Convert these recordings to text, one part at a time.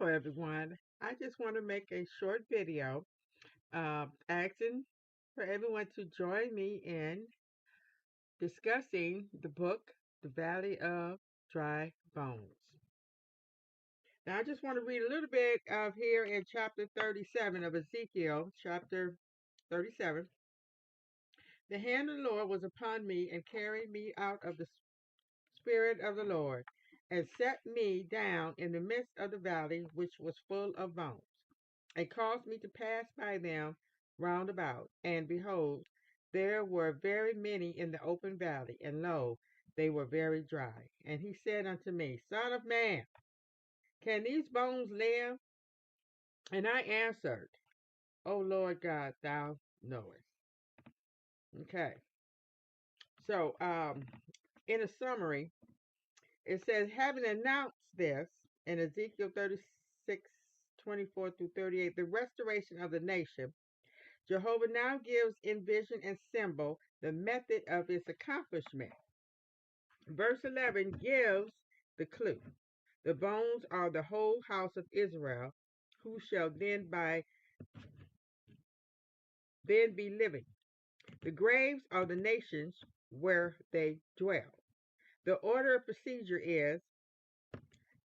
Hello, everyone. I just want to make a short video asking for everyone to join me in discussing the book, The Valley of Dry Bones. Now, I just want to read a little bit of here in chapter 37 of Ezekiel, chapter 37. The hand of the Lord was upon me and carried me out of the Spirit of the Lord and set me down in the midst of the valley, which was full of bones, and caused me to pass by them round about. And behold, there were very many in the open valley, and lo, they were very dry. And he said unto me, Son of man, can these bones live? And I answered, O Lord God, thou knowest. Okay. So, in a summary, it says, having announced this in Ezekiel 36:24 through 38, the restoration of the nation, Jehovah now gives in vision and symbol the method of its accomplishment. Verse 11 gives the clue. The bones are the whole house of Israel, who shall then be living. The graves are the nations where they dwell. The order of procedure is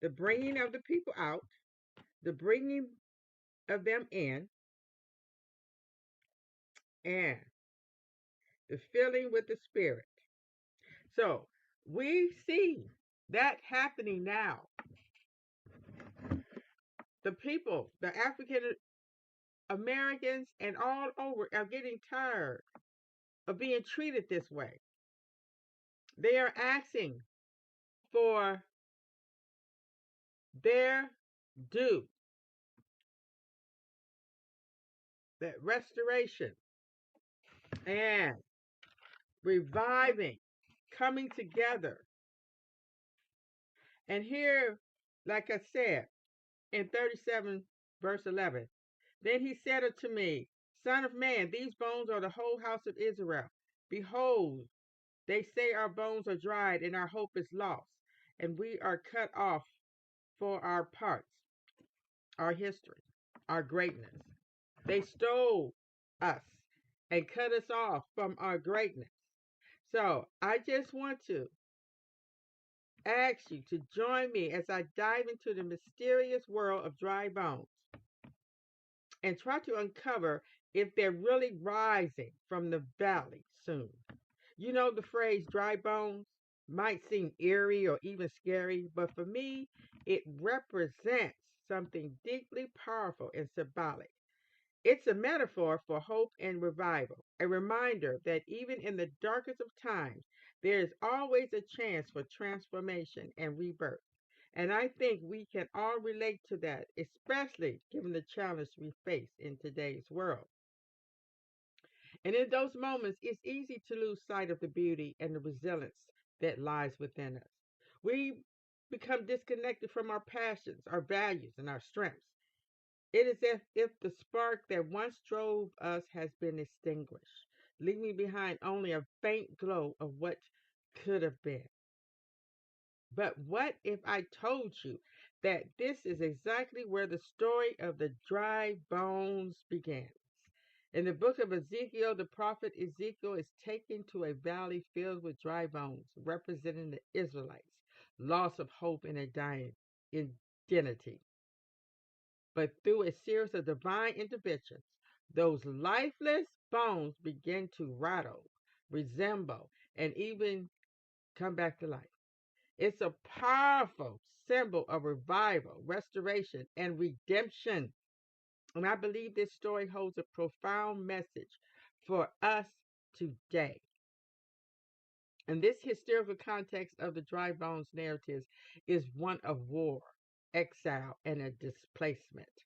the bringing of the people out, the bringing of them in, and the filling with the Spirit. So we see that happening now. The people, the African Americans, and all over are getting tired of being treated this way. They are asking for their due, that restoration and reviving, coming together. And here, like I said, in 37, verse 11, then he said unto me, Son of man, these bones are the whole house of Israel. Behold, they say our bones are dried and our hope is lost, and we are cut off for our parts, our history, our greatness. They stole us and cut us off from our greatness. So I just want to ask you to join me as I dive into the mysterious world of dry bones and try to uncover if they're really rising from the valley soon. You know, the phrase dry bones might seem eerie or even scary, but for me, it represents something deeply powerful and symbolic. It's a metaphor for hope and revival, a reminder that even in the darkest of times, there is always a chance for transformation and rebirth. And I think we can all relate to that, especially given the challenge we face in today's world. And in those moments, it's easy to lose sight of the beauty and the resilience that lies within us. We become disconnected from our passions, our values, and our strengths. It is as if the spark that once drove us has been extinguished, leaving behind only a faint glow of what could have been. But what if I told you that this is exactly where the story of the dry bones begins? In the book of Ezekiel, the prophet Ezekiel is taken to a valley filled with dry bones, representing the Israelites' loss of hope and a dying identity. But through a series of divine interventions, those lifeless bones begin to rattle, resemble, and even come back to life. It's a powerful symbol of revival, restoration, and redemption. And I believe this story holds a profound message for us today. And this historical context of the dry bones narratives is one of war, exile, and a displacement.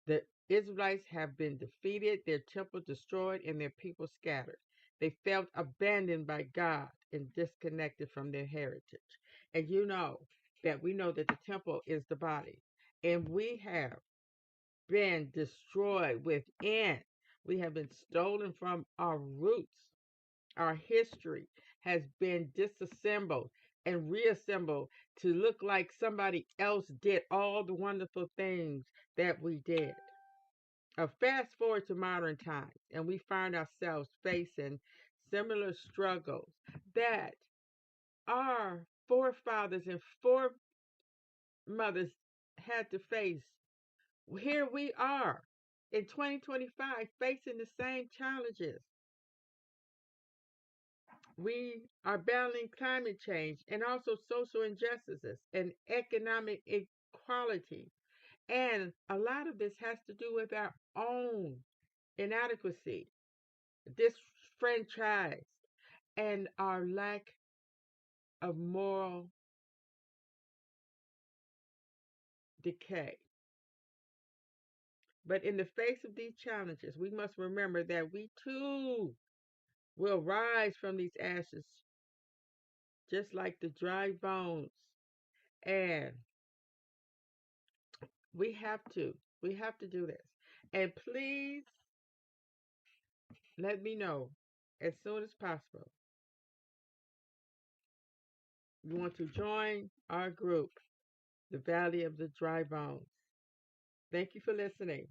The Israelites have been defeated, their temple destroyed, and their people scattered. They felt abandoned by God and disconnected from their heritage. And you know that we know that the temple is the body, and we have been destroyed within. We have been stolen from our roots. Our history has been disassembled and reassemble to look like somebody else did all the wonderful things that we did. Fast forward to modern times, and we find ourselves facing similar struggles that our forefathers and foremothers had to face. Here we are in 2025 facing the same challenges. We are battling climate change and also social injustices and economic inequality. And a lot of this has to do with our own inadequacy, disfranchised, and our lack of moral decay. But in the face of these challenges, we must remember that we too will rise from these ashes, just like the dry bones. And we have to. We have to do this. And please let me know as soon as possible. You want to join our group, the Valley of the Dry Bones. Thank you for listening.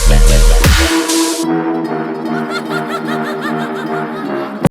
Let's